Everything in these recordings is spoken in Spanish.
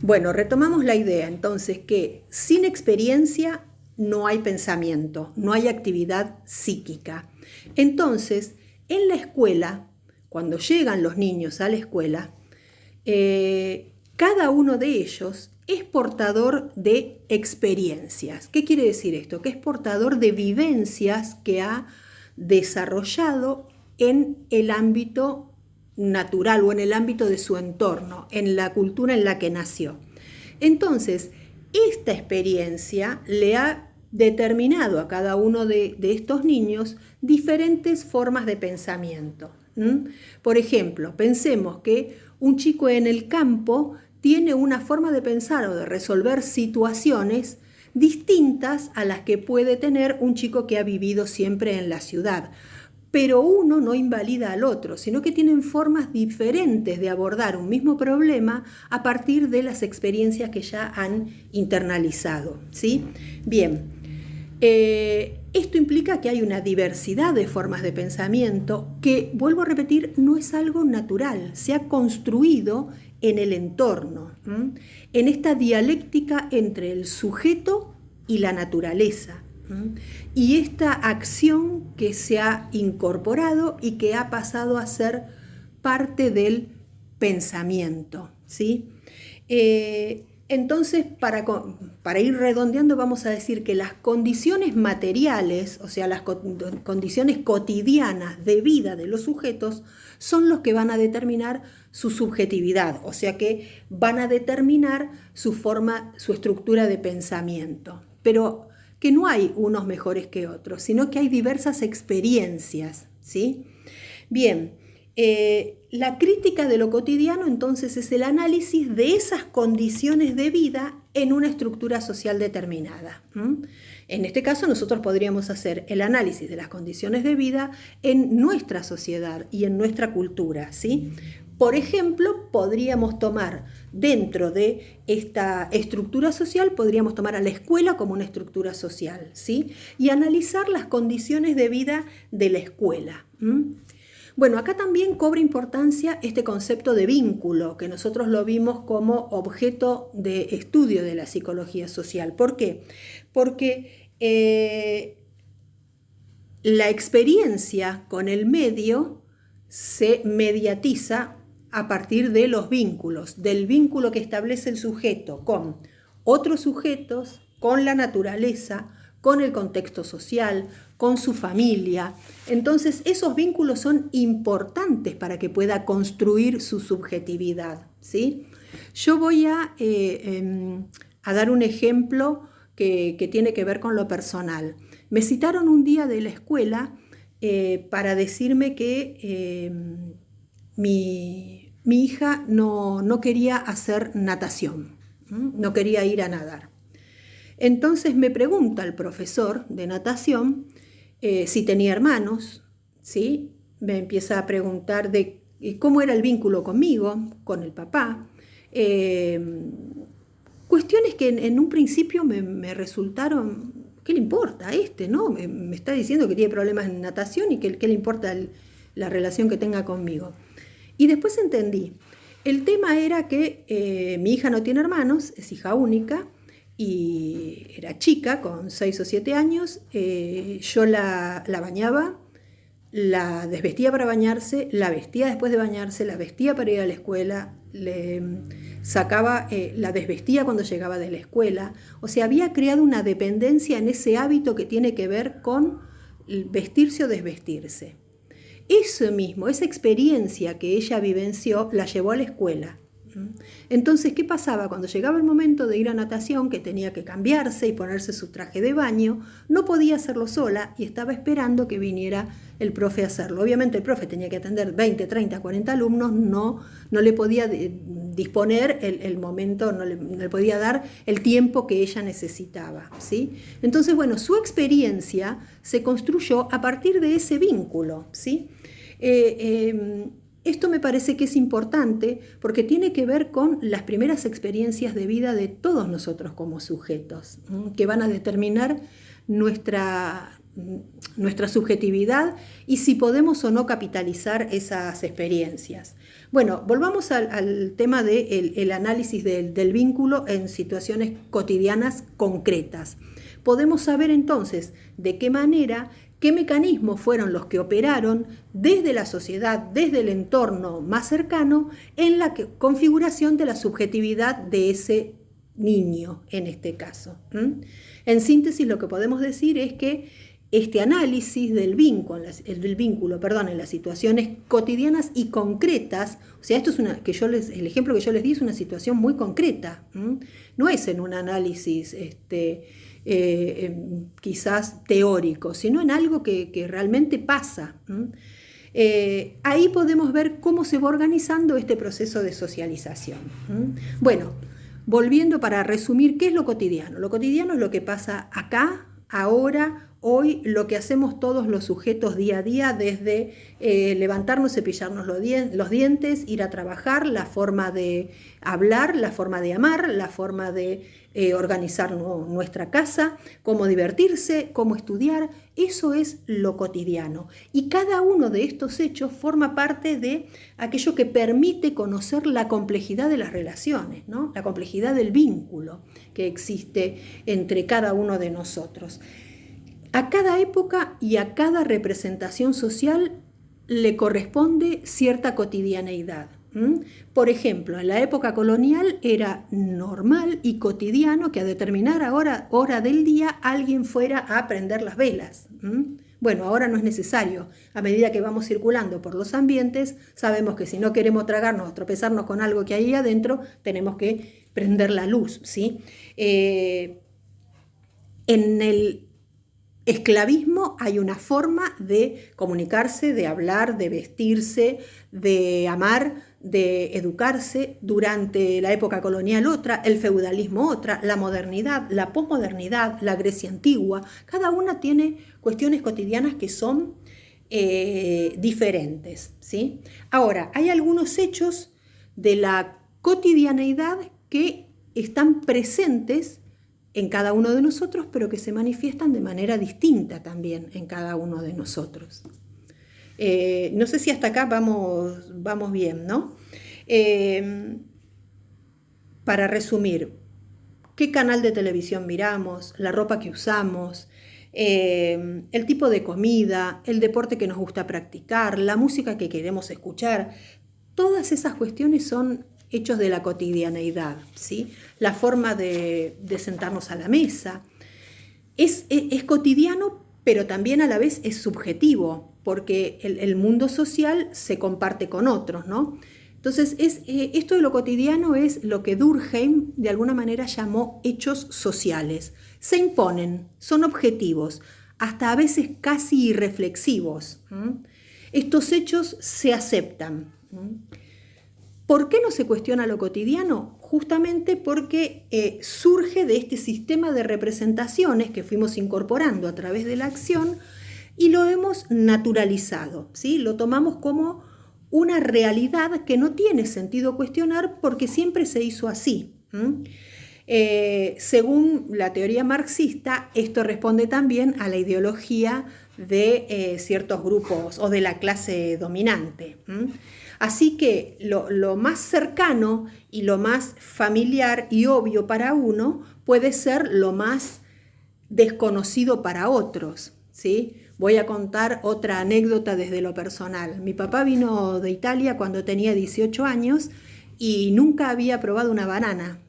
Bueno, retomamos la idea entonces que sin experiencia no hay pensamiento, no hay actividad psíquica. Entonces, en la escuela, cuando llegan los niños a la escuela, cada uno de ellos es portador de experiencias. ¿Qué quiere decir esto? Que es portador de vivencias que ha desarrollado en el ámbito natural o en el ámbito de su entorno, en la cultura en la que nació. Entonces, esta experiencia le ha determinado a cada uno de estos niños diferentes formas de pensamiento. Por ejemplo, pensemos que un chico en el campo tiene una forma de pensar o de resolver situaciones distintas a las que puede tener un chico que ha vivido siempre en la ciudad. Pero uno no invalida al otro, sino que tienen formas diferentes de abordar un mismo problema a partir de las experiencias que ya han internalizado, ¿sí? Bien, esto implica que hay una diversidad de formas de pensamiento que, vuelvo a repetir, no es algo natural, se ha construido en el entorno, en esta dialéctica entre el sujeto y la naturaleza. Y esta acción que se ha incorporado y que ha pasado a ser parte del pensamiento, ¿sí? Entonces, para ir redondeando, vamos a decir que las condiciones materiales, o sea, las condiciones cotidianas de vida de los sujetos, son los que van a determinar su subjetividad, o sea que van a determinar su forma, su estructura de pensamiento. Pero que no hay unos mejores que otros, sino que hay diversas experiencias, ¿sí? Bien, la crítica de lo cotidiano entonces es el análisis de esas condiciones de vida en una estructura social determinada. En este caso nosotros podríamos hacer el análisis de las condiciones de vida en nuestra sociedad y en nuestra cultura, ¿sí? Por ejemplo, podríamos tomar dentro de esta estructura social, podríamos tomar a la escuela como una estructura social, ¿sí? Y analizar las condiciones de vida de la escuela. Bueno, acá también cobra importancia este concepto de vínculo, que nosotros lo vimos como objeto de estudio de la psicología social. ¿Por qué? Porque la experiencia con el medio se mediatiza a partir de los vínculos, del vínculo que establece el sujeto con otros sujetos, con la naturaleza, con el contexto social, con su familia. Entonces, esos vínculos son importantes para que pueda construir su subjetividad, ¿sí? Yo voy a dar un ejemplo que tiene que ver con lo personal. Me citaron un día de la escuela para decirme que mi hija no quería hacer natación, no quería ir a nadar. Entonces me pregunta el profesor de natación si tenía hermanos, ¿sí? Me empieza a preguntar de cómo era el vínculo conmigo, con el papá. Cuestiones que en un principio me resultaron, ¿qué le importa a este, no? Me está diciendo que tiene problemas en natación y qué le importa la relación que tenga conmigo. Y después entendí. El tema era que mi hija no tiene hermanos, es hija única, y era chica, con 6 o 7 años. Yo la bañaba, la desvestía para bañarse, la vestía después de bañarse, la vestía para ir a la escuela, le sacaba, la desvestía cuando llegaba de la escuela. O sea, había creado una dependencia en ese hábito que tiene que ver con vestirse o desvestirse. Eso mismo, esa experiencia que ella vivenció, la llevó a la escuela. Entonces, ¿qué pasaba? Cuando llegaba el momento de ir a natación, que tenía que cambiarse y ponerse su traje de baño, no podía hacerlo sola y estaba esperando que viniera el profe a hacerlo. Obviamente el profe tenía que atender 20, 30, 40 alumnos, no le podía disponer el momento, no le podía dar el tiempo que ella necesitaba, ¿sí? Entonces, bueno, su experiencia se construyó a partir de ese vínculo, ¿sí? Esto me parece que es importante porque tiene que ver con las primeras experiencias de vida de todos nosotros como sujetos, que van a determinar nuestra nuestra subjetividad y si podemos o no capitalizar esas experiencias. Bueno, volvamos al tema del análisis del vínculo en situaciones cotidianas concretas. Podemos saber entonces de qué manera, qué mecanismos fueron los que operaron desde la sociedad, desde el entorno más cercano, en la configuración de la subjetividad de ese niño, en este caso. En síntesis, lo que podemos decir es que este análisis del vínculo, en las situaciones cotidianas y concretas, o sea, esto es el ejemplo que yo les di es una situación muy concreta, no es en un análisis quizás teórico, sino en algo que realmente pasa. Ahí podemos ver cómo se va organizando este proceso de socialización. Bueno, volviendo para resumir, ¿qué es lo cotidiano? Lo cotidiano es lo que pasa acá, ahora, hoy, lo que hacemos todos los sujetos día a día, desde levantarnos, cepillarnos los dientes, ir a trabajar, la forma de hablar, la forma de amar, la forma de organizar nuestra casa, cómo divertirse, cómo estudiar. Eso es lo cotidiano. Y cada uno de estos hechos forma parte de aquello que permite conocer la complejidad de las relaciones, ¿no? La complejidad del vínculo que existe entre cada uno de nosotros. A cada época y a cada representación social le corresponde cierta cotidianeidad. Por ejemplo, en la época colonial era normal y cotidiano que a determinada hora del día alguien fuera a prender las velas. Bueno, ahora no es necesario. A medida que vamos circulando por los ambientes, sabemos que si no queremos tragarnos o tropezarnos con algo que hay ahí adentro, tenemos que prender la luz, ¿sí? En el esclavismo hay una forma de comunicarse, de hablar, de vestirse, de amar, de educarse. Durante la época colonial otra, el feudalismo otra, la modernidad, la posmodernidad, la Grecia antigua. Cada una tiene cuestiones cotidianas que son diferentes, ¿sí? Ahora, hay algunos hechos de la cotidianeidad que están presentes en cada uno de nosotros, pero que se manifiestan de manera distinta también en cada uno de nosotros. No sé si hasta acá vamos bien, ¿no? Para resumir, ¿qué canal de televisión miramos? La ropa que usamos, el tipo de comida, el deporte que nos gusta practicar, la música que queremos escuchar. Todas esas cuestiones son hechos de la cotidianeidad, ¿sí? La forma de sentarnos a la mesa. Es cotidiano, pero también a la vez es subjetivo, porque el mundo social se comparte con otros, ¿no? Entonces, esto de lo cotidiano es lo que Durkheim de alguna manera llamó hechos sociales. Se imponen, son objetivos, hasta a veces casi irreflexivos. Estos hechos se aceptan. ¿Por qué no se cuestiona lo cotidiano? Justamente porque surge de este sistema de representaciones que fuimos incorporando a través de la acción y lo hemos naturalizado, ¿sí? Lo tomamos como una realidad que no tiene sentido cuestionar porque siempre se hizo así. Según la teoría marxista, esto responde también a la ideología de ciertos grupos o de la clase dominante. Así que lo más cercano y lo más familiar y obvio para uno puede ser lo más desconocido para otros, ¿sí? Voy a contar otra anécdota desde lo personal. Mi papá vino de Italia cuando tenía 18 años y nunca había probado una banana.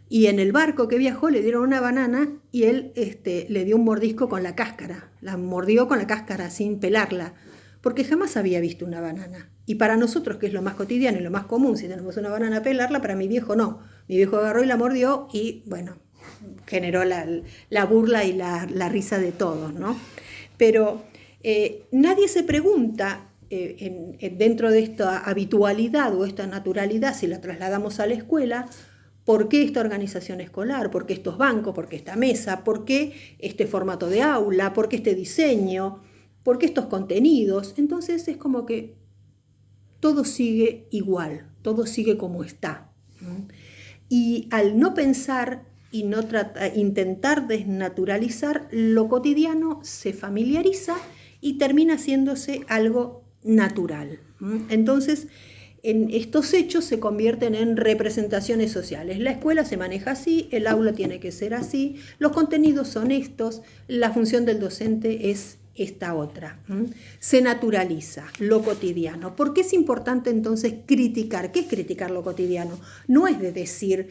Y en el barco que viajó le dieron una banana y él le dio un mordisco con la cáscara. La mordió con la cáscara sin pelarla, porque jamás había visto una banana. Y para nosotros, que es lo más cotidiano y lo más común, si tenemos una banana a pelarla, para mi viejo no. Mi viejo agarró y la mordió y, bueno, generó la burla y la risa de todos, ¿no? Pero nadie se pregunta dentro de esta habitualidad o esta naturalidad, si la trasladamos a la escuela, ¿por qué esta organización escolar? ¿Por qué estos bancos? ¿Por qué esta mesa? ¿Por qué este formato de aula? ¿Por qué este diseño? ¿Por qué estos contenidos? Entonces es como que todo sigue igual, todo sigue como está. Y al no pensar y no intentar desnaturalizar lo cotidiano, se familiariza y termina haciéndose algo natural. Entonces, en estos hechos se convierten en representaciones sociales. La escuela se maneja así, el aula tiene que ser así, los contenidos son estos, la función del docente es esta otra. Se naturaliza lo cotidiano. ¿Por qué es importante entonces criticar? ¿Qué es criticar lo cotidiano? No es decir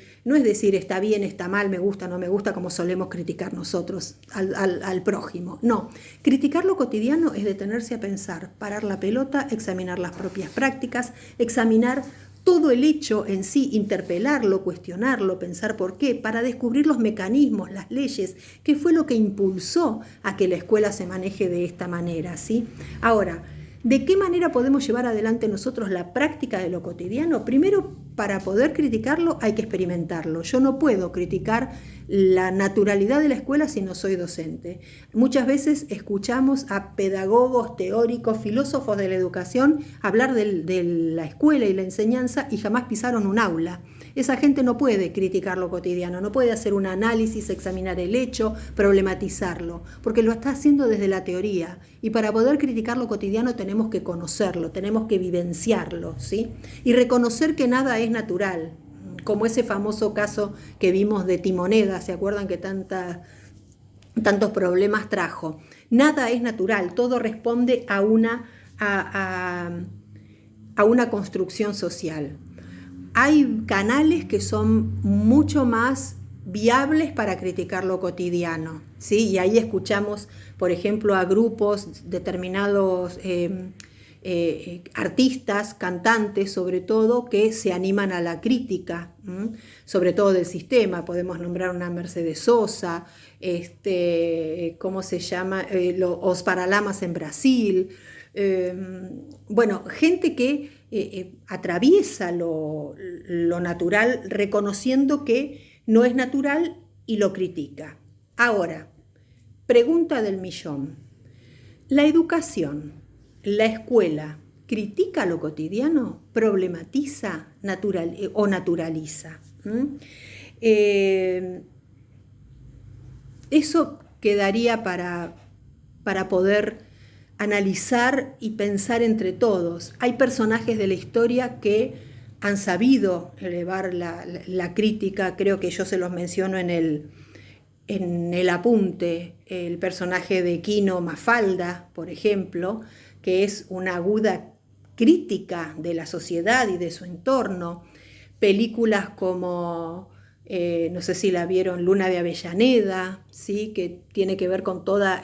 está bien, está mal, me gusta, no me gusta, como solemos criticar nosotros al prójimo. No, criticar lo cotidiano es detenerse a pensar, parar la pelota, examinar las propias prácticas, examinar todo el hecho en sí, interpelarlo, cuestionarlo, pensar por qué, para descubrir los mecanismos, las leyes, qué fue lo que impulsó a que la escuela se maneje de esta manera, ¿sí? Ahora, ¿de qué manera podemos llevar adelante nosotros la práctica de lo cotidiano? Primero, para poder criticarlo hay que experimentarlo. Yo no puedo criticar la naturalidad de la escuela si no soy docente. Muchas veces escuchamos a pedagogos, teóricos, filósofos de la educación hablar de la escuela y la enseñanza y jamás pisaron un aula. Esa gente no puede criticar lo cotidiano, no puede hacer un análisis, examinar el hecho, problematizarlo, porque lo está haciendo desde la teoría. Y para poder criticar lo cotidiano tenemos que conocerlo, tenemos que vivenciarlo, ¿sí? Y reconocer que nada es natural, como ese famoso caso que vimos de Timoneda, ¿se acuerdan que tantos problemas trajo? Nada es natural, todo responde a una construcción social. Hay canales que son mucho más viables para criticar lo cotidiano, ¿sí? Y ahí escuchamos, por ejemplo, a grupos determinados, artistas, cantantes sobre todo, que se animan a la crítica, sobre todo del sistema. Podemos nombrar una Mercedes Sosa, ¿cómo se llama? Os Paralamas en Brasil. Bueno, gente que atraviesa lo natural reconociendo que no es natural y lo critica. Ahora, pregunta del millón. ¿La educación, la escuela, critica lo cotidiano, problematiza o naturaliza? Eso quedaría para poder analizar y pensar entre todos. Hay personajes de la historia que han sabido elevar la crítica, creo que yo se los menciono en el apunte, el personaje de Quino Mafalda, por ejemplo, que es una aguda crítica de la sociedad y de su entorno. Películas como, no sé si la vieron, Luna de Avellaneda, ¿sí? Que tiene que ver con toda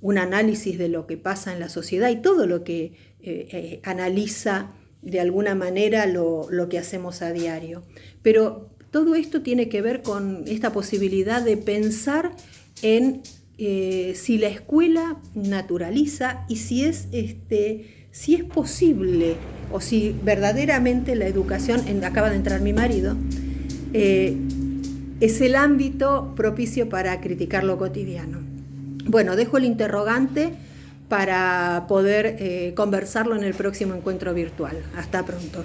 un análisis de lo que pasa en la sociedad y todo lo que analiza de alguna manera lo que hacemos a diario. Pero todo esto tiene que ver con esta posibilidad de pensar en si la escuela naturaliza y si es posible o si verdaderamente la educación, acaba de entrar mi marido, es el ámbito propicio para criticar lo cotidiano. Bueno, dejo el interrogante para poder conversarlo en el próximo encuentro virtual. Hasta pronto.